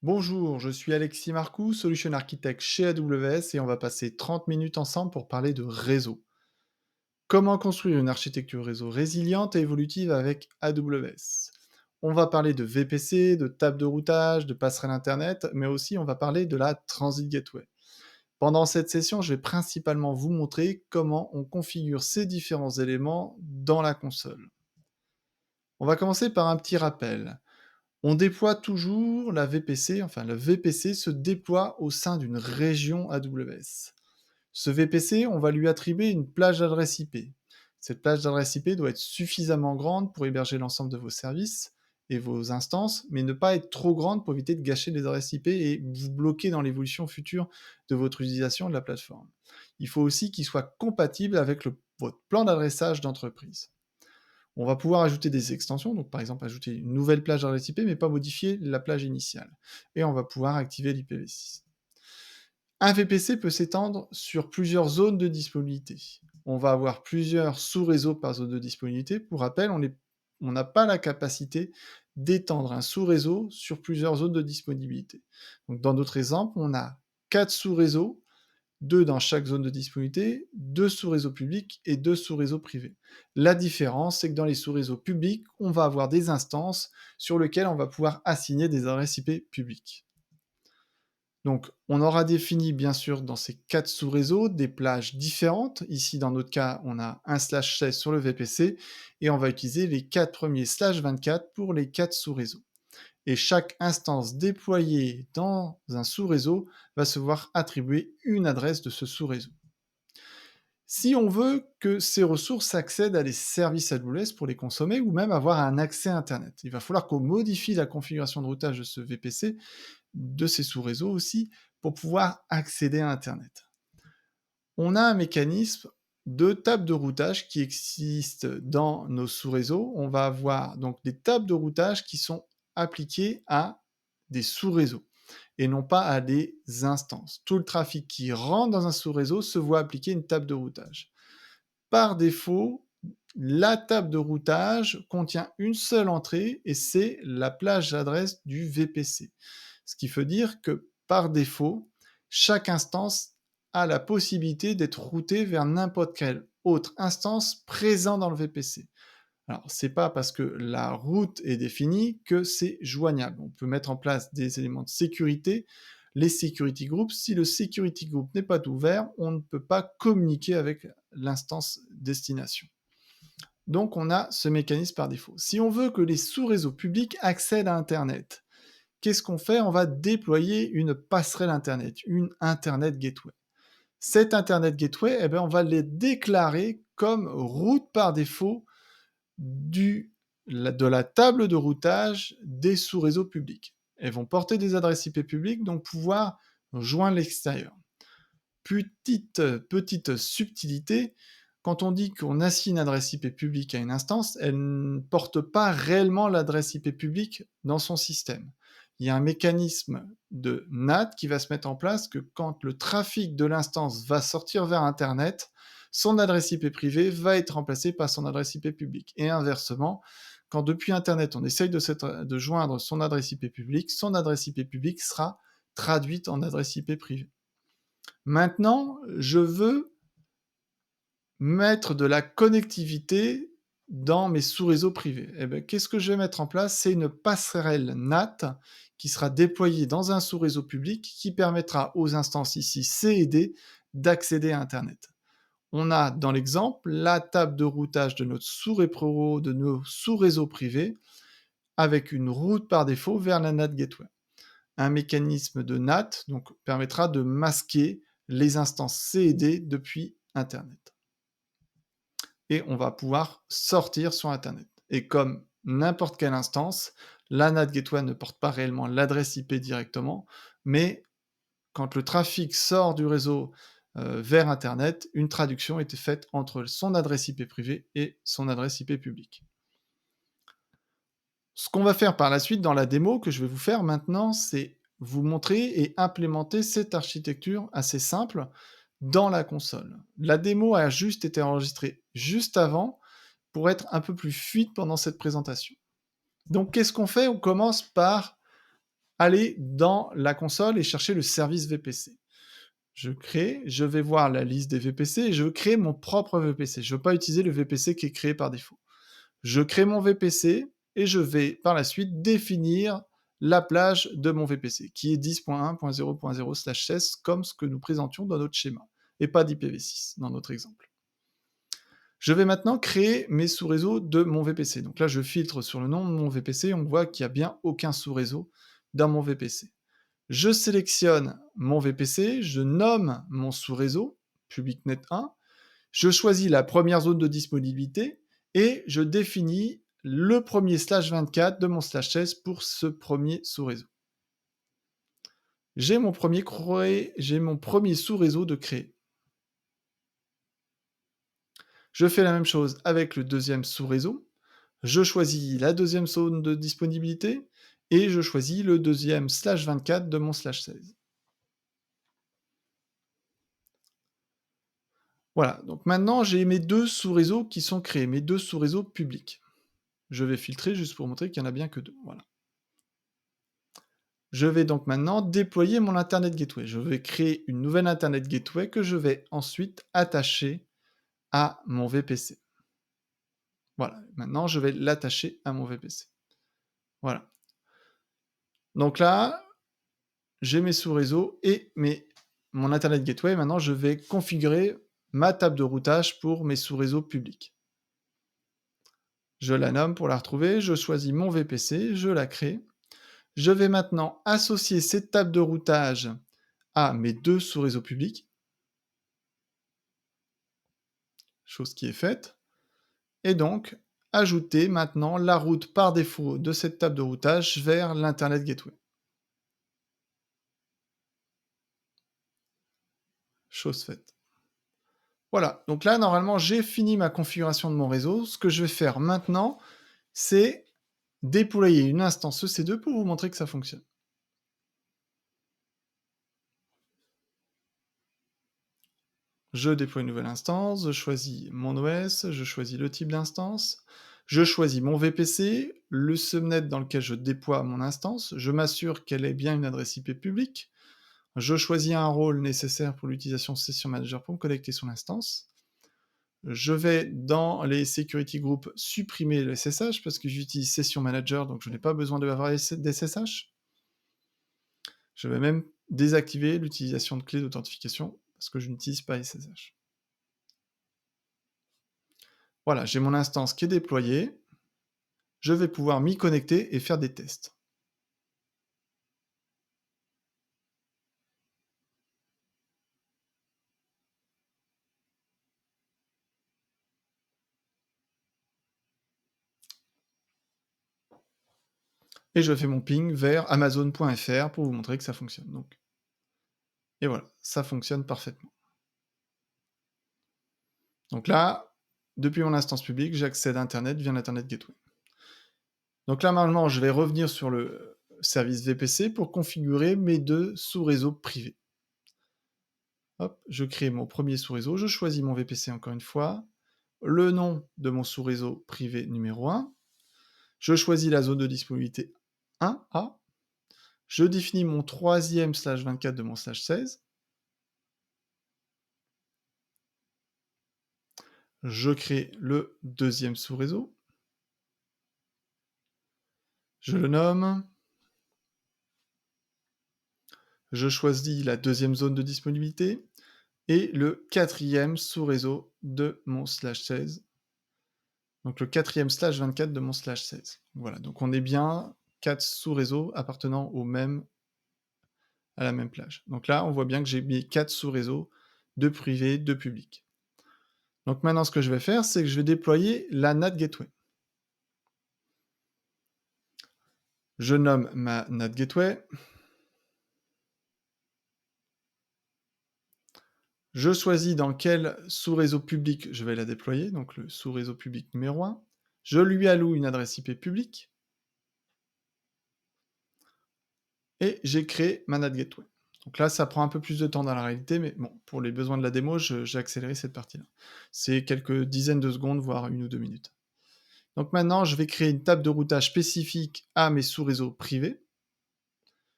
Bonjour, je suis Alexis Marcoux, Solution Architect chez AWS et on va passer 30 minutes ensemble pour parler de réseau. Comment construire une architecture réseau résiliente et évolutive avec AWS? On va parler de VPC, de table de routage, de passerelle Internet, mais aussi on va parler de la Transit Gateway. Pendant cette session, je vais principalement vous montrer comment on configure ces différents éléments dans la console. On va commencer par un petit rappel. On déploie toujours la VPC, enfin le VPC se déploie au sein d'une région AWS. Ce VPC, on va lui attribuer une plage d'adresse IP. Cette plage d'adresse IP doit être suffisamment grande pour héberger l'ensemble de vos services et vos instances, mais ne pas être trop grande pour éviter de gâcher les adresses IP et vous bloquer dans l'évolution future de votre utilisation de la plateforme. Il faut aussi qu'il soit compatible avec votre plan d'adressage d'entreprise. On va pouvoir ajouter des extensions, donc par exemple ajouter une nouvelle plage d'adresse IP, mais pas modifier la plage initiale. Et on va pouvoir activer l'IPv6. Un VPC peut s'étendre sur plusieurs zones de disponibilité. On va avoir plusieurs sous-réseaux par zone de disponibilité. Pour rappel, on n'a pas la capacité d'étendre un sous-réseau sur plusieurs zones de disponibilité. Donc dans notre exemple, on a 4 sous-réseaux, 2 dans chaque zone de disponibilité, 2 sous-réseaux publics et 2 sous-réseaux privés. La différence, c'est que dans les sous-réseaux publics, on va avoir des instances sur lesquelles on va pouvoir assigner des adresses IP publiques. Donc, on aura défini, bien sûr, dans ces 4 sous-réseaux, des plages différentes. Ici, dans notre cas, on a un /16 sur le VPC et on va utiliser les 4 premiers /24 pour les 4 sous-réseaux. Et chaque instance déployée dans un sous-réseau va se voir attribuer une adresse de ce sous-réseau. Si on veut que ces ressources accèdent à des services AWS pour les consommer ou même avoir un accès Internet, il va falloir qu'on modifie la configuration de routage de ce VPC, de ces sous-réseaux aussi, pour pouvoir accéder à Internet. On a un mécanisme de table de routage qui existe dans nos sous-réseaux. On va avoir donc des tables de routage qui sont appliquées à des sous-réseaux et non pas à des instances. Tout le trafic qui rentre dans un sous-réseau se voit appliquer une table de routage. Par défaut, la table de routage contient une seule entrée et c'est la plage d'adresse du VPC. Ce qui veut dire que par défaut, chaque instance a la possibilité d'être routée vers n'importe quelle autre instance présente dans le VPC. Alors, c'est pas parce que la route est définie que c'est joignable. On peut mettre en place des éléments de sécurité, les security groups. Si le security group n'est pas ouvert, on ne peut pas communiquer avec l'instance destination. Donc, on a ce mécanisme par défaut. Si on veut que les sous-réseaux publics accèdent à Internet, qu'est-ce qu'on fait? On va déployer une passerelle Internet, une Internet Gateway. Cette Internet Gateway, eh ben, on va les déclarer comme route par défaut de la table de routage des sous-réseaux publics. Elles vont porter des adresses IP publiques, donc pouvoir joindre l'extérieur. Petite subtilité, quand on dit qu'on assigne une adresse IP publique à une instance, elle ne porte pas réellement l'adresse IP publique dans son système. Il y a un mécanisme de NAT qui va se mettre en place que quand le trafic de l'instance va sortir vers Internet, son adresse IP privée va être remplacée par son adresse IP publique. Et inversement, quand depuis Internet on essaye de joindre son adresse IP publique, son adresse IP publique sera traduite en adresse IP privée. Maintenant, je veux mettre de la connectivité dans mes sous-réseaux privés. Eh ben, qu'est-ce que je vais mettre en place? C'est une passerelle NAT qui sera déployée dans un sous-réseau public qui permettra aux instances ici C et D d'accéder à Internet. On a dans l'exemple la table de routage de notre de nos sous-réseaux privés avec une route par défaut vers la NAT Gateway. Un mécanisme de NAT donc, permettra de masquer les instances C et D depuis Internet. Et on va pouvoir sortir sur Internet. Et comme n'importe quelle instance, la NAT Gateway ne porte pas réellement l'adresse IP directement, mais quand le trafic sort du réseau vers Internet, une traduction était faite entre son adresse IP privée et son adresse IP publique. Ce qu'on va faire par la suite dans la démo que je vais vous faire maintenant, c'est vous montrer et implémenter cette architecture assez simple dans la console. La démo a juste été enregistrée juste avant pour être un peu plus fluide pendant cette présentation. Donc qu'est-ce qu'on fait? On commence par aller dans la console et chercher le service VPC. Je vais voir la liste des VPC et je veux créer mon propre VPC. Je ne veux pas utiliser le VPC qui est créé par défaut. Je crée mon VPC et je vais par la suite définir la plage de mon VPC, qui est 10.1.0.0/16 comme ce que nous présentions dans notre schéma, et pas d'IPv6 dans notre exemple. Je vais maintenant créer mes sous-réseaux de mon VPC. Donc là, je filtre sur le nom de mon VPC, on voit qu'il n'y a bien aucun sous-réseau dans mon VPC. Je sélectionne mon VPC, je nomme mon sous-réseau, PubicNet 1, je choisis la première zone de disponibilité et je définis le premier /24 de mon /16 pour ce premier sous-réseau. J'ai mon premier sous-réseau de créer. Je fais la même chose avec le deuxième sous-réseau. Je choisis la deuxième zone de disponibilité et je choisis le deuxième /24 de mon /16. Voilà, donc maintenant j'ai mes deux sous-réseaux qui sont créés, mes deux sous-réseaux publics. Je vais filtrer juste pour montrer qu'il n'y en a bien que deux. Voilà. Je vais donc maintenant déployer mon Internet Gateway. Je vais créer une nouvelle Internet Gateway que je vais ensuite attacher à mon VPC. Voilà, maintenant je vais l'attacher à mon VPC. Voilà. Donc là, j'ai mes sous-réseaux et mon Internet Gateway. Maintenant, je vais configurer ma table de routage pour mes sous-réseaux publics. Je la nomme pour la retrouver, je choisis mon VPC, je la crée. Je vais maintenant associer cette table de routage à mes deux sous-réseaux publics, chose qui est faite, et donc ajouter maintenant la route par défaut de cette table de routage vers l'Internet Gateway. Chose faite. Voilà, donc là, normalement, j'ai fini ma configuration de mon réseau. Ce que je vais faire maintenant, c'est déployer une instance EC2 pour vous montrer que ça fonctionne. Je déploie une nouvelle instance, je choisis mon OS, je choisis le type d'instance, je choisis mon VPC, le subnet dans lequel je déploie mon instance, je m'assure qu'elle ait bien une adresse IP publique, je choisis un rôle nécessaire pour l'utilisation Session Manager pour me connecter sur l'instance. Je vais dans les security groups supprimer le SSH parce que j'utilise Session Manager, donc je n'ai pas besoin d'avoir d'SSH. Je vais même désactiver l'utilisation de clés d'authentification parce que je n'utilise pas SSH. Voilà, j'ai mon instance qui est déployée. Je vais pouvoir m'y connecter et faire des tests. Et je fais mon ping vers amazon.fr pour vous montrer que ça fonctionne. Donc. Et voilà, ça fonctionne parfaitement. Donc là, depuis mon instance publique, j'accède à Internet via l'Internet Gateway. Donc là, normalement, je vais revenir sur le service VPC pour configurer mes deux sous-réseaux privés. Hop, je crée mon premier sous-réseau, je choisis mon VPC encore une fois, le nom de mon sous-réseau privé numéro 1, je choisis la zone de disponibilité 1A, je définis mon troisième /24 de mon /16, je crée le deuxième sous-réseau, je le nomme, je choisis la deuxième zone de disponibilité et le quatrième sous-réseau de mon /16, donc le quatrième /24 de mon /16. Voilà, donc on est bien 4 sous-réseaux appartenant à la même plage. Donc là, on voit bien que j'ai mis 4 sous-réseaux, 2 privés, 2 publics. Donc maintenant, ce que je vais faire, c'est que je vais déployer la NAT Gateway. Je nomme ma NAT Gateway. Je choisis dans quel sous-réseau public je vais la déployer, donc le sous-réseau public numéro 1. Je lui alloue une adresse IP publique. Et j'ai créé ma NAT Gateway. Donc là, ça prend un peu plus de temps dans la réalité, mais bon, pour les besoins de la démo, j'ai accéléré cette partie-là. C'est quelques dizaines de secondes, voire 1 ou 2 minutes. Donc maintenant, je vais créer une table de routage spécifique à mes sous-réseaux privés.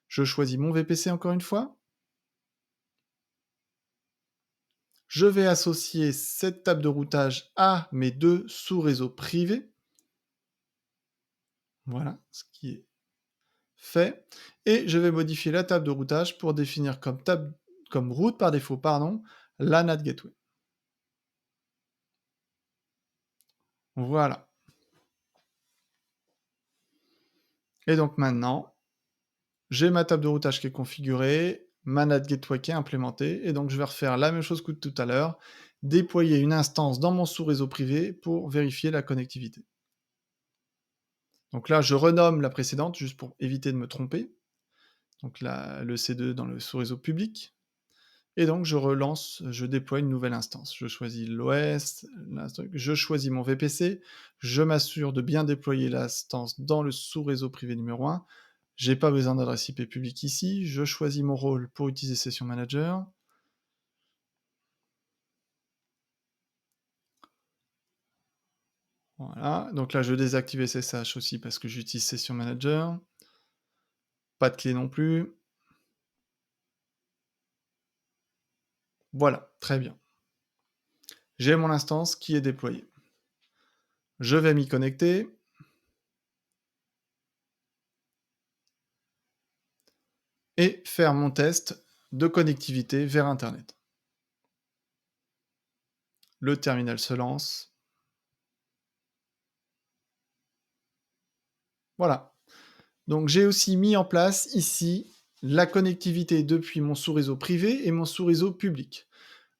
Je choisis mon VPC encore une fois. Je vais associer cette table de routage à mes 2 sous-réseaux privés. Voilà, ce qui est fait. Et je vais modifier la table de routage pour définir comme route par défaut, pardon, la NAT gateway. Voilà. Et donc maintenant, j'ai ma table de routage qui est configurée, ma NAT gateway qui est implémentée, et donc je vais refaire la même chose que tout à l'heure, déployer une instance dans mon sous-réseau privé pour vérifier la connectivité. Donc là, je renomme la précédente juste pour éviter de me tromper. Donc le C2 dans le sous-réseau public. Et donc je déploie une nouvelle instance. Je choisis l'OS, je choisis mon VPC, je m'assure de bien déployer l'instance dans le sous-réseau privé numéro 1. J'ai pas besoin d'adresse IP publique ici, je choisis mon rôle pour utiliser Session Manager. Voilà, donc là je désactive SSH aussi parce que j'utilise Session Manager. Pas de clé non plus. Voilà, très bien. J'ai mon instance qui est déployée. Je vais m'y connecter. Et faire mon test de connectivité vers internet. Le terminal se lance. Voilà. Donc j'ai aussi mis en place ici la connectivité depuis mon sous-réseau privé et mon sous-réseau public.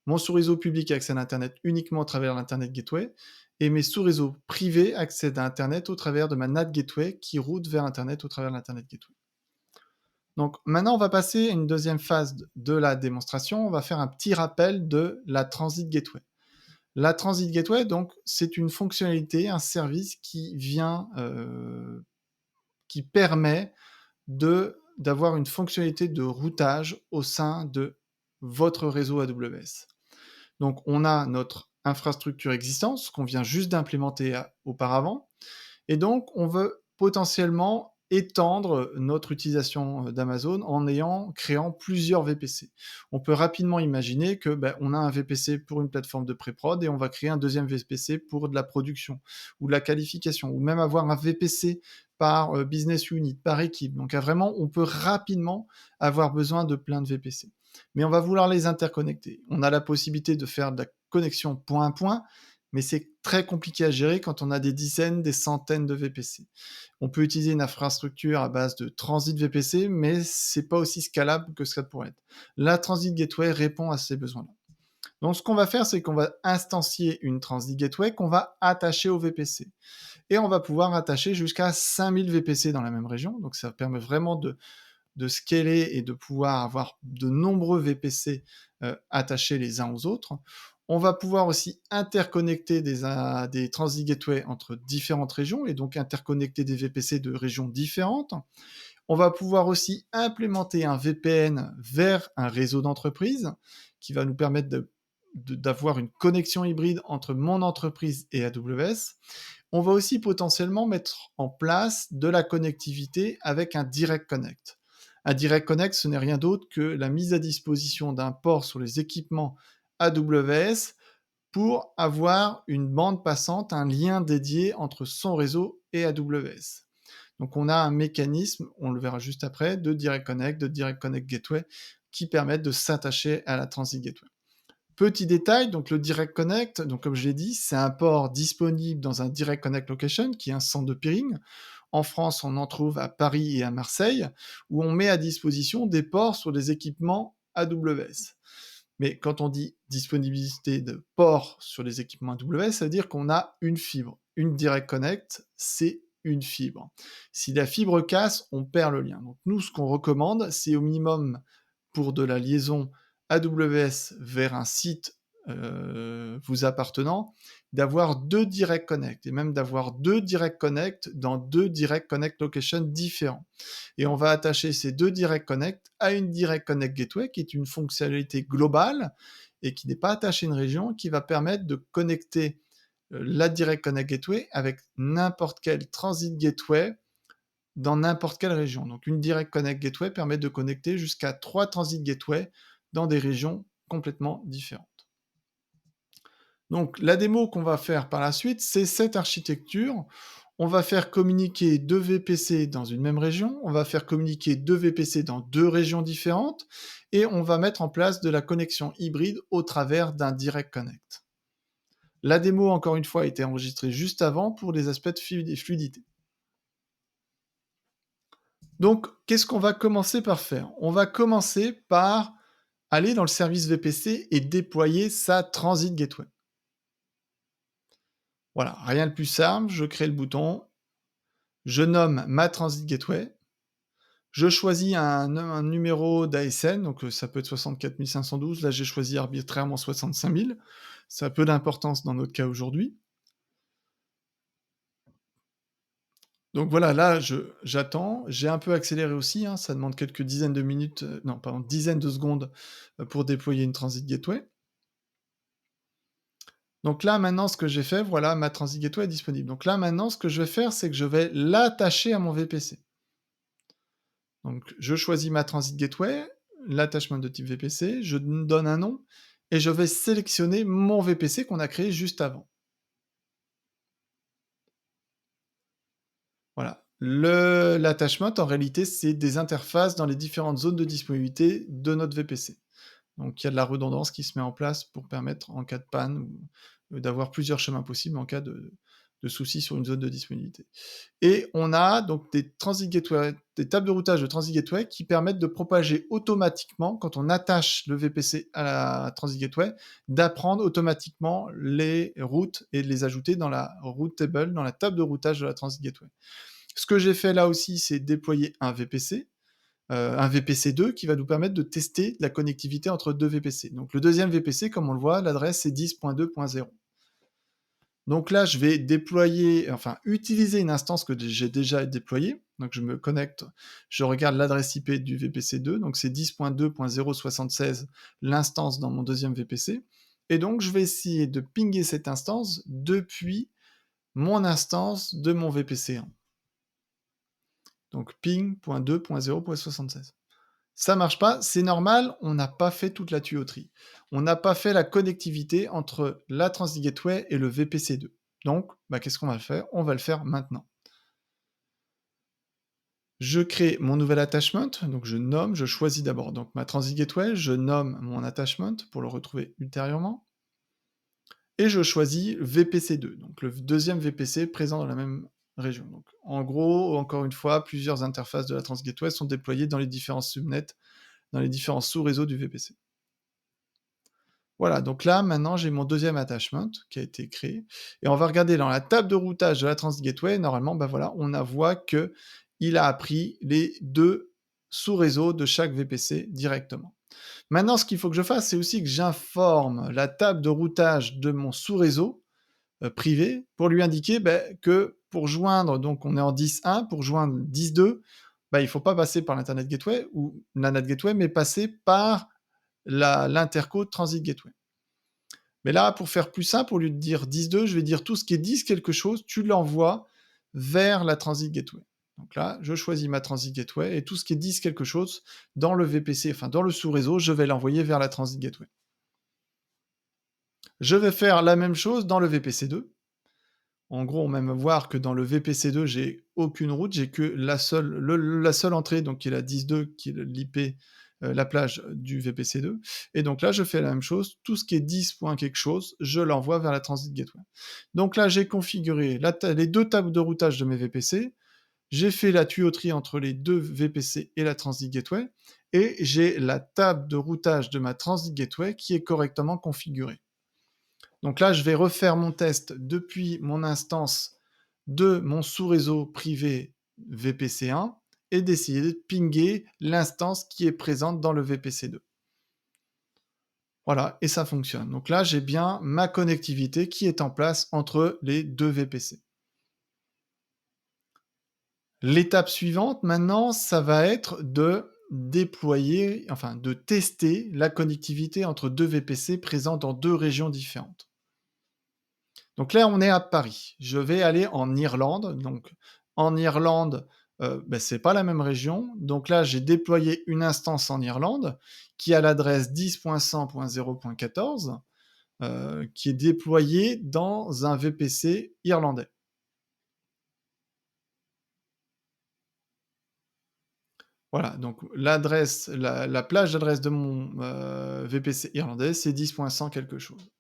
Mon sous-réseau public accède à internet uniquement à travers l'internet gateway et mes sous-réseaux privés accèdent à internet au travers de ma NAT gateway qui route vers internet au travers de l'internet gateway. Donc maintenant, on va passer à une deuxième phase de la démonstration. On va faire un petit rappel de la transit gateway. La Transit Gateway, donc, c'est une fonctionnalité, un service qui vient, qui permet d'avoir une fonctionnalité de routage au sein de votre réseau AWS. Donc, on a notre infrastructure existante, ce qu'on vient juste d'implémenter auparavant, et donc on veut potentiellement étendre notre utilisation d'Amazon en créant plusieurs VPC. On peut rapidement imaginer que on a un VPC pour une plateforme de pré-prod et on va créer un deuxième VPC pour de la production ou de la qualification, ou même avoir un VPC par business unit, par équipe. Donc vraiment, on peut rapidement avoir besoin de plein de VPC. Mais on va vouloir les interconnecter. On a la possibilité de faire de la connexion point à point, mais c'est très compliqué à gérer quand on a des dizaines, des centaines de VPC. On peut utiliser une infrastructure à base de transit VPC, mais c'est pas aussi scalable que ça pourrait être. La Transit Gateway répond à ces besoins-là. Donc, ce qu'on va faire, c'est qu'on va instancier une Transit Gateway qu'on va attacher au VPC. Et on va pouvoir attacher jusqu'à 5000 VPC dans la même région. Donc, ça permet vraiment de scaler et de pouvoir avoir de nombreux VPC attachés les uns aux autres. On va pouvoir aussi interconnecter des transit gateways entre différentes régions et donc interconnecter des VPC de régions différentes. On va pouvoir aussi implémenter un VPN vers un réseau d'entreprise qui va nous permettre d'avoir une connexion hybride entre mon entreprise et AWS. On va aussi potentiellement mettre en place de la connectivité avec un Direct Connect. Un Direct Connect, ce n'est rien d'autre que la mise à disposition d'un port sur les équipements AWS pour avoir une bande passante, un lien dédié entre son réseau et AWS. Donc on a un mécanisme, on le verra juste après, de Direct Connect, de Direct Connect Gateway, qui permettent de s'attacher à la Transit Gateway. Petit détail, donc le Direct Connect, donc comme je l'ai dit, c'est un port disponible dans un Direct Connect Location, qui est un centre de peering. En France, on en trouve à Paris et à Marseille, où on met à disposition des ports sur des équipements AWS. Mais quand on dit disponibilité de ports sur les équipements AWS, ça veut dire qu'on a une fibre. Une Direct Connect, c'est une fibre. Si la fibre casse, on perd le lien. Donc nous, ce qu'on recommande, c'est au minimum pour de la liaison AWS vers un site vous appartenant, d'avoir 2 Direct Connect, et même d'avoir 2 Direct Connect dans 2 Direct Connect locations différents. Et on va attacher ces 2 Direct Connect à une Direct Connect Gateway, qui est une fonctionnalité globale, et qui n'est pas attachée à une région, qui va permettre de connecter la Direct Connect Gateway avec n'importe quel Transit Gateway dans n'importe quelle région. Donc une Direct Connect Gateway permet de connecter jusqu'à 3 Transit Gateway dans des régions complètement différentes. Donc la démo qu'on va faire par la suite, c'est cette architecture. On va faire communiquer 2 VPC dans une même région, on va faire communiquer 2 VPC dans 2 régions différentes et on va mettre en place de la connexion hybride au travers d'un Direct Connect. La démo, encore une fois, a été enregistrée juste avant pour les aspects de fluidité. Donc, qu'est-ce qu'on va commencer par faire? On va commencer par aller dans le service VPC et déployer sa Transit Gateway. Voilà, rien de plus simple, je crée le bouton, je nomme ma Transit Gateway, je choisis un numéro d'ASN, donc ça peut être 64 512, là j'ai choisi arbitrairement 65 000, ça a peu d'importance dans notre cas aujourd'hui. Donc voilà, là j'attends, j'ai un peu accéléré aussi, hein, ça demande quelques dizaines de minutes, non pardon, dizaines de secondes, pour déployer une Transit Gateway. Donc là maintenant ce que j'ai fait, voilà, ma Transit Gateway est disponible. Donc là maintenant ce que je vais faire, c'est que je vais l'attacher à mon VPC. Donc je choisis ma Transit Gateway, l'attachement de type VPC, je donne un nom et je vais sélectionner mon VPC qu'on a créé juste avant. Voilà. L'attachment, en réalité, c'est des interfaces dans les différentes zones de disponibilité de notre VPC. Donc il y a de la redondance qui se met en place pour permettre, en cas de panne, d'avoir plusieurs chemins possibles en cas de soucis sur une zone de disponibilité. Et on a donc des Transit Gateway, des tables de routage de Transit Gateway qui permettent de propager automatiquement, quand on attache le VPC à la Transit Gateway, d'apprendre automatiquement les routes et de les ajouter dans la route table, dans la table de routage de la Transit Gateway. Ce que j'ai fait là aussi, c'est déployer un VPC 2 qui va nous permettre de tester la connectivité entre deux VPC. Donc le deuxième VPC, comme on le voit, l'adresse c'est 10.2.0. Donc là, je vais utiliser une instance que j'ai déjà déployée. Donc je me connecte, je regarde l'adresse IP du VPC 2, donc c'est 10.2.076, l'instance dans mon deuxième VPC. Et donc je vais essayer de pinguer cette instance depuis mon instance de mon VPC 1. Donc ping.2.0.76. Ça marche pas, c'est normal, on n'a pas fait toute la tuyauterie. On n'a pas fait la connectivité entre la Transit Gateway et le VPC 2. Donc, qu'est-ce qu'on va faire? On va le faire maintenant. Je crée mon nouvel attachment, donc je choisis d'abord donc ma Transit Gateway, je nomme mon attachment pour le retrouver ultérieurement, et je choisis VPC2, donc le deuxième VPC présent dans la même région. Donc, en gros, encore une fois, plusieurs interfaces de la Transit Gateway sont déployées dans les différents subnets, dans les différents sous-réseaux du VPC. Voilà, donc là, maintenant, j'ai mon deuxième attachment qui a été créé. Et on va regarder dans la table de routage de la Transit Gateway. Normalement, voilà, on voit que il a appris les deux sous-réseaux de chaque VPC directement. Maintenant, ce qu'il faut que je fasse, c'est aussi que j'informe la table de routage de mon sous-réseau privé pour lui indiquer que pour joindre, donc on est en 10.1, pour joindre 10.2, il ne faut pas passer par l'Internet Gateway ou la NAT Gateway, mais passer par l'interco Transit Gateway. Mais là, pour faire plus simple, au lieu de dire 10.2, je vais dire tout ce qui est 10 quelque chose, tu l'envoies vers la Transit Gateway. Donc là, je choisis ma Transit Gateway et tout ce qui est 10 quelque chose dans le VPC, enfin dans le sous-réseau, je vais l'envoyer vers la Transit Gateway. Je vais faire la même chose dans le VPC 2. En gros, on va même voir que dans le VPC 2, j'ai aucune route, j'ai que la seule entrée, donc qui est la 10.2, qui est l'IP, la plage du VPC 2. Et donc là, je fais la même chose, tout ce qui est 10 quelque chose, je l'envoie vers la Transit Gateway. Donc là, j'ai configuré les deux tables de routage de mes VPC, j'ai fait la tuyauterie entre les deux VPC et la Transit Gateway, et j'ai la table de routage de ma Transit Gateway qui est correctement configurée. Donc là, je vais refaire mon test depuis mon instance de mon sous-réseau privé VPC1 et d'essayer de pinguer l'instance qui est présente dans le VPC2. Voilà, et ça fonctionne. Donc là, j'ai bien ma connectivité qui est en place entre les deux VPC. L'étape suivante, maintenant, ça va être de déployer, enfin de tester la connectivité entre deux VPC présents dans deux régions différentes. Donc là, on est à Paris. Je vais aller en Irlande. Donc, en Irlande, C'est pas la même région. Donc là, j'ai déployé une instance en Irlande qui a l'adresse 10.100.0.14, qui est déployée dans un VPC irlandais. Voilà, donc la plage d'adresse de mon, VPC irlandais, c'est 10.100 quelque chose.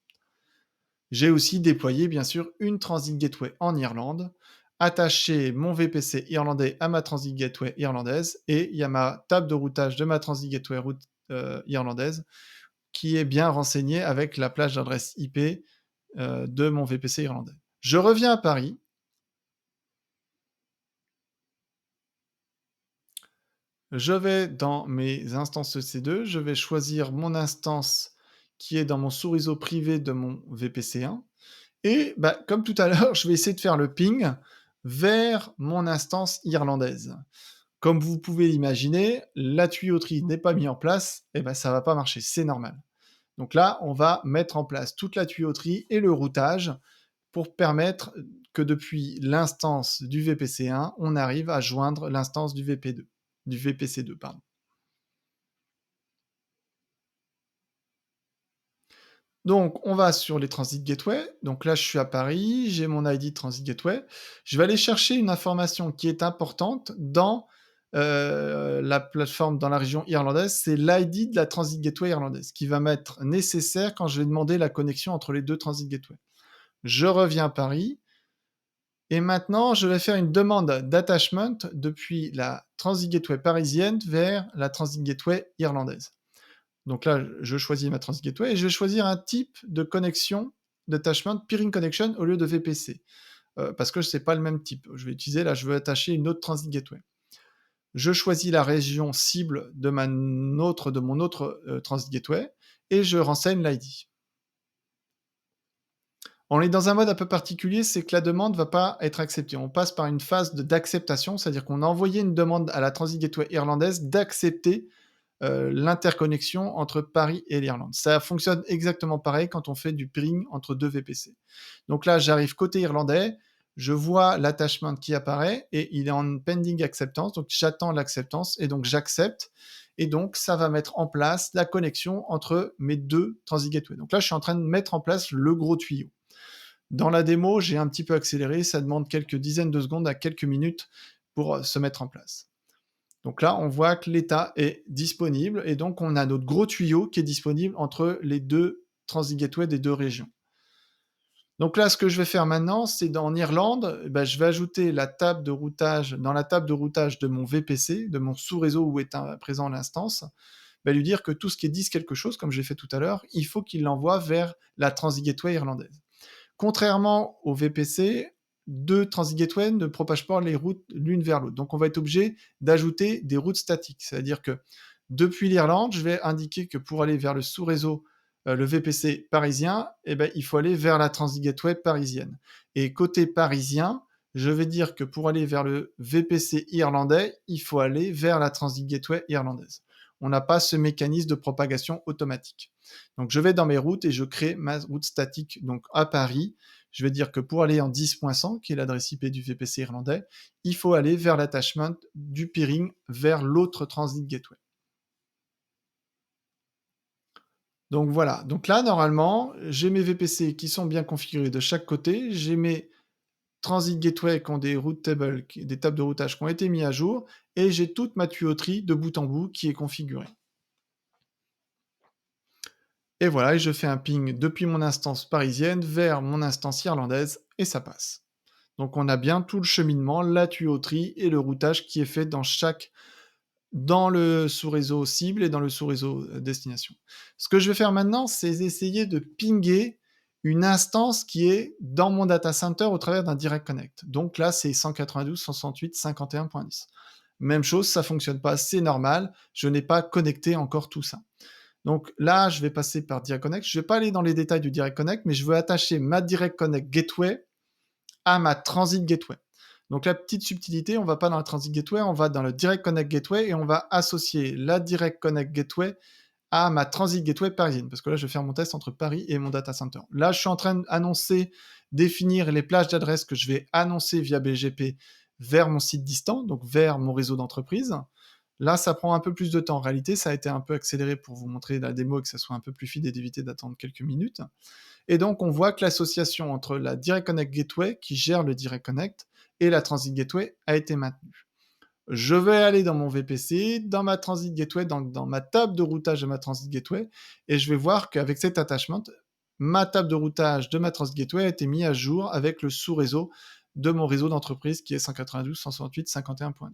J'ai aussi déployé, bien sûr, une Transit Gateway en Irlande, attaché mon VPC irlandais à ma Transit Gateway irlandaise et il y a ma table de routage de ma Transit Gateway irlandaise qui est bien renseignée avec la plage d'adresse IP, de mon VPC irlandais. Je reviens à Paris. Je vais dans mes instances EC2, je vais choisir mon instance qui est dans mon sous-réseau privé de mon VPC1 et comme tout à l'heure, je vais essayer de faire le ping vers mon instance irlandaise. Comme vous pouvez l'imaginer, la tuyauterie n'est pas mise en place, et ça va pas marcher, c'est normal. Donc là, on va mettre en place toute la tuyauterie et le routage pour permettre que depuis l'instance du VPC1, on arrive à joindre l'instance du VP2, du VPC2, pardon. Donc, on va sur les Transit Gateway. Donc là, je suis à Paris, j'ai mon ID Transit Gateway. Je vais aller chercher une information qui est importante dans la plateforme, dans la région irlandaise, c'est l'ID de la Transit Gateway irlandaise, qui va m'être nécessaire quand je vais demander la connexion entre les deux Transit Gateway. Je reviens à Paris, et maintenant, je vais faire une demande d'attachment depuis la Transit Gateway parisienne vers la Transit Gateway irlandaise. Donc là, je choisis ma Transit Gateway et je vais choisir un type de connexion d'attachment peering connection au lieu de VPC, parce que c'est pas le même type. Je vais utiliser là, je veux attacher une autre Transit Gateway. Je choisis la région cible de mon autre Transit Gateway et je renseigne l'ID. On est dans un mode un peu particulier, c'est que la demande ne va pas être acceptée. On passe par une phase d'acceptation, c'est-à-dire qu'on a envoyé une demande à la Transit Gateway irlandaise d'accepter l'interconnexion entre Paris et l'Irlande. Ça fonctionne exactement pareil quand on fait du peering entre deux VPC. Donc là, j'arrive côté irlandais, je vois l'attachment qui apparaît et il est en pending acceptance, donc j'attends l'acceptance et donc j'accepte. Et donc, ça va mettre en place la connexion entre mes deux Transit Gateway. Donc là, je suis en train de mettre en place le gros tuyau. Dans la démo, j'ai un petit peu accéléré, ça demande quelques dizaines de secondes à quelques minutes pour se mettre en place. Donc là, on voit que l'état est disponible et donc on a notre gros tuyau qui est disponible entre les deux Transit Gateway des deux régions. Donc là, ce que je vais faire maintenant, c'est en Irlande, je vais ajouter la table de routage dans la table de routage de mon VPC, de mon sous-réseau où est présent l'instance, lui dire que tout ce qui est 10 quelque chose, comme j'ai fait tout à l'heure, il faut qu'il l'envoie vers la Transit Gateway irlandaise. Contrairement au VPC, deux Transit Gateway ne propagent pas les routes l'une vers l'autre. Donc on va être obligé d'ajouter des routes statiques. C'est-à-dire que depuis l'Irlande, je vais indiquer que pour aller vers le sous-réseau, le VPC parisien, il faut aller vers la Transit Gateway parisienne. Et côté parisien, je vais dire que pour aller vers le VPC irlandais, il faut aller vers la Transit Gateway irlandaise. On n'a pas ce mécanisme de propagation automatique. Donc je vais dans mes routes et je crée ma route statique. Donc à Paris, je vais dire que pour aller en 10.100, qui est l'adresse IP du VPC irlandais, il faut aller vers l'attachment du peering vers l'autre Transit Gateway. Donc voilà, donc là normalement, j'ai mes VPC qui sont bien configurés de chaque côté, j'ai mes Transit Gateway qui ont des route tables, des tables de routage qui ont été mis à jour, et j'ai toute ma tuyauterie de bout en bout qui est configurée. Et voilà, et je fais un ping depuis mon instance parisienne vers mon instance irlandaise, et ça passe. Donc on a bien tout le cheminement, la tuyauterie et le routage qui est fait dans le sous-réseau cible et dans le sous-réseau destination. Ce que je vais faire maintenant, c'est essayer de pinguer une instance qui est dans mon data center au travers d'un direct connect. Donc là, c'est 192.168.51.10. Même chose, ça fonctionne pas, c'est normal, je n'ai pas connecté encore tout ça. Donc là, je vais passer par Direct Connect. Je ne vais pas aller dans les détails du Direct Connect, mais je veux attacher ma Direct Connect Gateway à ma Transit Gateway. Donc la petite subtilité, on ne va pas dans la Transit Gateway, on va dans le Direct Connect Gateway et on va associer la Direct Connect Gateway à ma Transit Gateway parisienne, parce que là, je vais faire mon test entre Paris et mon data center. Là, je suis en train d'annoncer, définir les plages d'adresses que je vais annoncer via BGP vers mon site distant, donc vers mon réseau d'entreprise. Là, ça prend un peu plus de temps. En réalité, ça a été un peu accéléré pour vous montrer la démo et que ça soit un peu plus fluide et d'éviter d'attendre quelques minutes. Et donc, on voit que l'association entre la Direct Connect Gateway, qui gère le Direct Connect, et la Transit Gateway a été maintenue. Je vais aller dans mon VPC, dans ma Transit Gateway, dans ma table de routage de ma Transit Gateway, et je vais voir qu'avec cet attachment, ma table de routage de ma Transit Gateway a été mise à jour avec le sous-réseau de mon réseau d'entreprise qui est 192.168.51.2.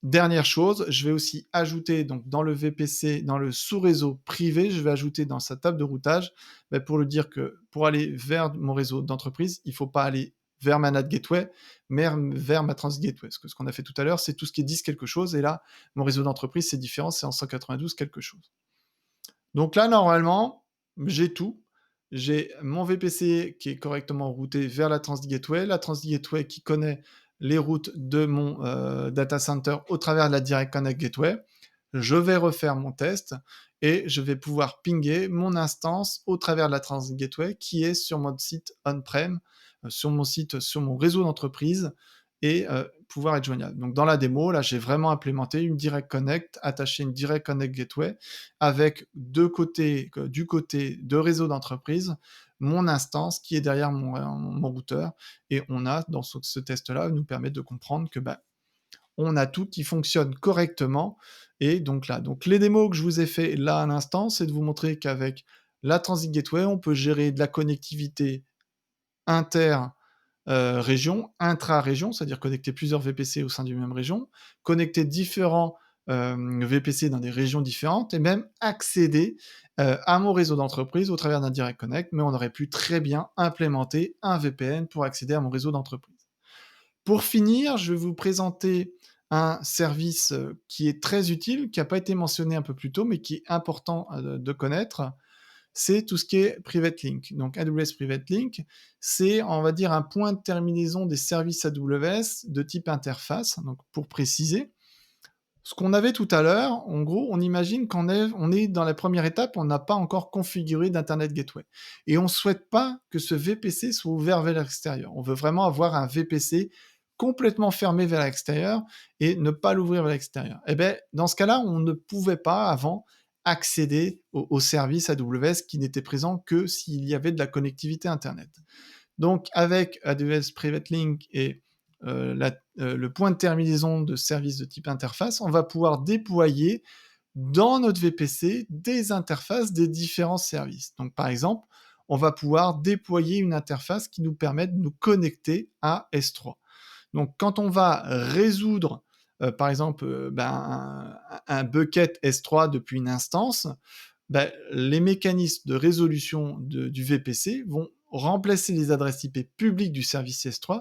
Dernière chose, je vais aussi ajouter donc dans le VPC, dans le sous-réseau privé, je vais ajouter dans sa table de routage, pour lui dire que pour aller vers mon réseau d'entreprise, il ne faut pas aller vers ma NAT Gateway, mais vers ma Transit Gateway. Parce que ce qu'on a fait tout à l'heure, c'est tout ce qui est 10 quelque chose, et là, mon réseau d'entreprise, c'est différent, c'est en 192 quelque chose. Donc là, normalement, j'ai tout. J'ai mon VPC qui est correctement routé vers la Transit Gateway qui connaît les routes de mon data center au travers de la Direct Connect Gateway. Je vais refaire mon test et je vais pouvoir pinguer mon instance au travers de la Transit Gateway qui est sur mon site on-prem, sur mon réseau d'entreprise et pouvoir être joignable. Donc dans la démo, là, j'ai vraiment implémenté une Direct Connect, attaché une Direct Connect Gateway avec du côté de réseau d'entreprise, mon instance qui est derrière mon routeur. Et on a, dans ce test-là, nous permet de comprendre que on a tout qui fonctionne correctement. Et donc là, les démos que je vous ai fait là à l'instant, c'est de vous montrer qu'avec la Transit Gateway, on peut gérer de la connectivité région, intra-région, c'est-à-dire connecter plusieurs VPC au sein d'une même région, connecter différents VPC dans des régions différentes, et même accéder à mon réseau d'entreprise au travers d'un Direct Connect, mais on aurait pu très bien implémenter un VPN pour accéder à mon réseau d'entreprise. Pour finir, je vais vous présenter un service qui est très utile, qui n'a pas été mentionné un peu plus tôt, mais qui est important de connaître, c'est tout ce qui est Private Link. Donc AWS Private Link, c'est, on va dire, un point de terminaison des services AWS de type interface. Donc pour préciser, ce qu'on avait tout à l'heure, en gros, on imagine qu'on est dans la première étape, on n'a pas encore configuré d'Internet Gateway. Et on ne souhaite pas que ce VPC soit ouvert vers l'extérieur. On veut vraiment avoir un VPC complètement fermé vers l'extérieur et ne pas l'ouvrir vers l'extérieur. Et bien, dans ce cas-là, on ne pouvait pas avant accéder au service AWS qui n'était présent que s'il y avait de la connectivité Internet. Donc, avec AWS Private Link et le point de terminaison de services de type interface, on va pouvoir déployer dans notre VPC des interfaces des différents services. Donc, par exemple, on va pouvoir déployer une interface qui nous permet de nous connecter à S3. Donc, quand on va résoudre par exemple, un bucket S3 depuis une instance, les mécanismes de résolution du VPC vont remplacer les adresses IP publiques du service S3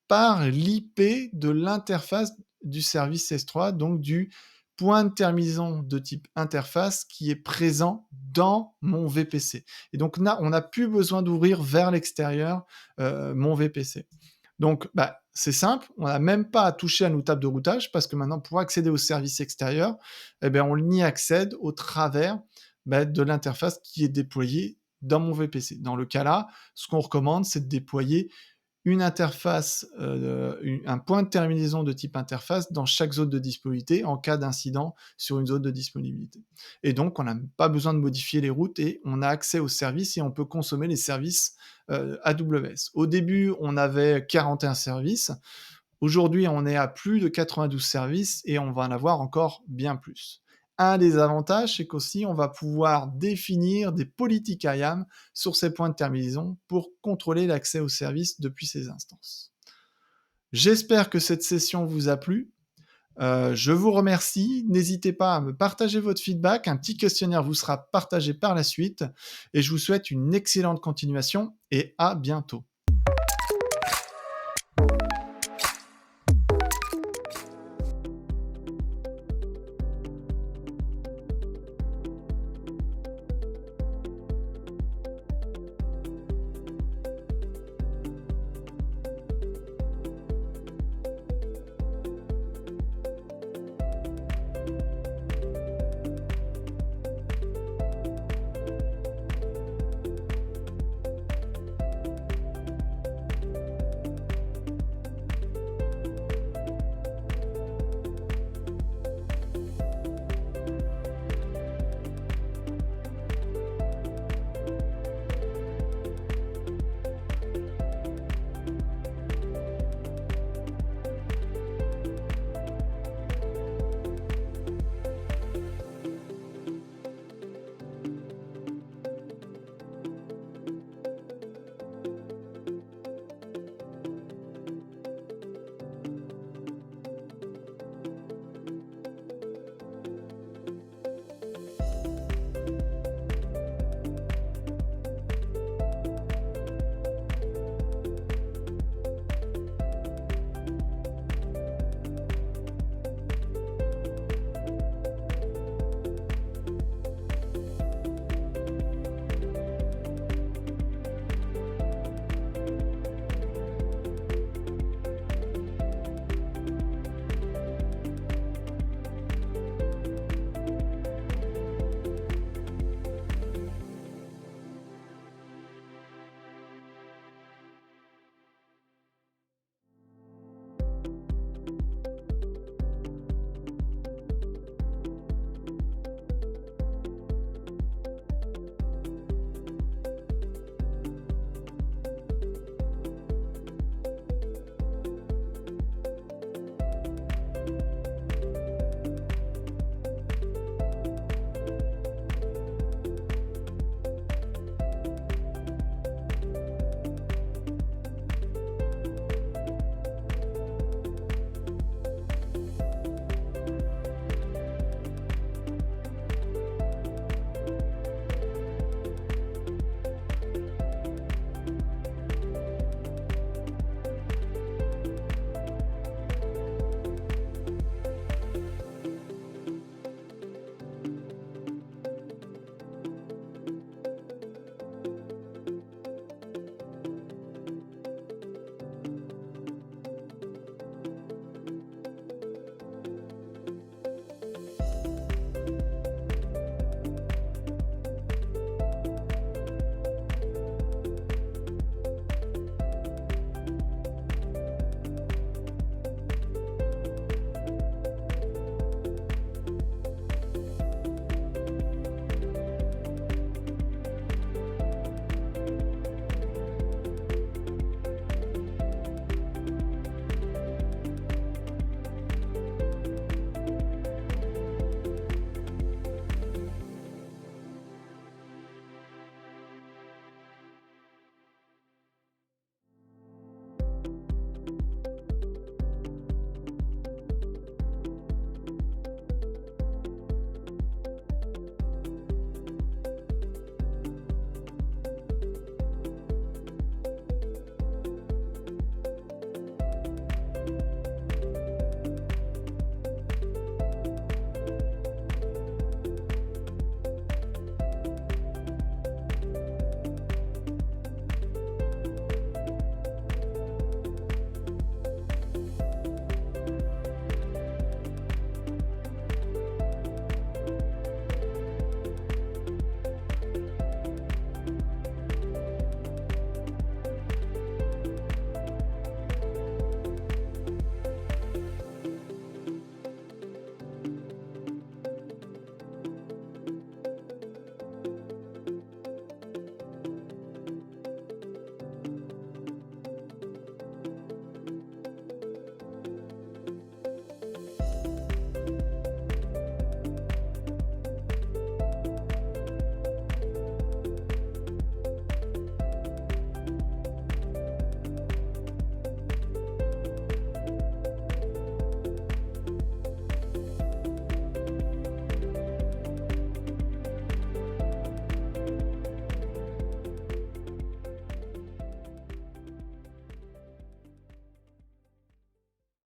par l'IP de l'interface du service S3, donc du point de terminaison de type interface qui est présent dans mon VPC. Et donc là, on n'a plus besoin d'ouvrir vers l'extérieur mon VPC. Donc, c'est simple, on n'a même pas à toucher à nos tables de routage parce que maintenant, pour accéder au service extérieur, on y accède au travers de l'interface qui est déployée dans mon VPC. Dans le cas là, ce qu'on recommande, c'est de déployer une interface, un point de terminaison de type interface dans chaque zone de disponibilité en cas d'incident sur une zone de disponibilité. Et donc, on n'a pas besoin de modifier les routes et on a accès aux services et on peut consommer les services AWS. Au début, on avait 41 services. Aujourd'hui, on est à plus de 92 services et on va en avoir encore bien plus. Un des avantages, c'est qu'aussi, on va pouvoir définir des politiques IAM sur ces points de terminaison pour contrôler l'accès aux services depuis ces instances. J'espère que cette session vous a plu. Je vous remercie. N'hésitez pas à me partager votre feedback. Un petit questionnaire vous sera partagé par la suite. Et je vous souhaite une excellente continuation et à bientôt.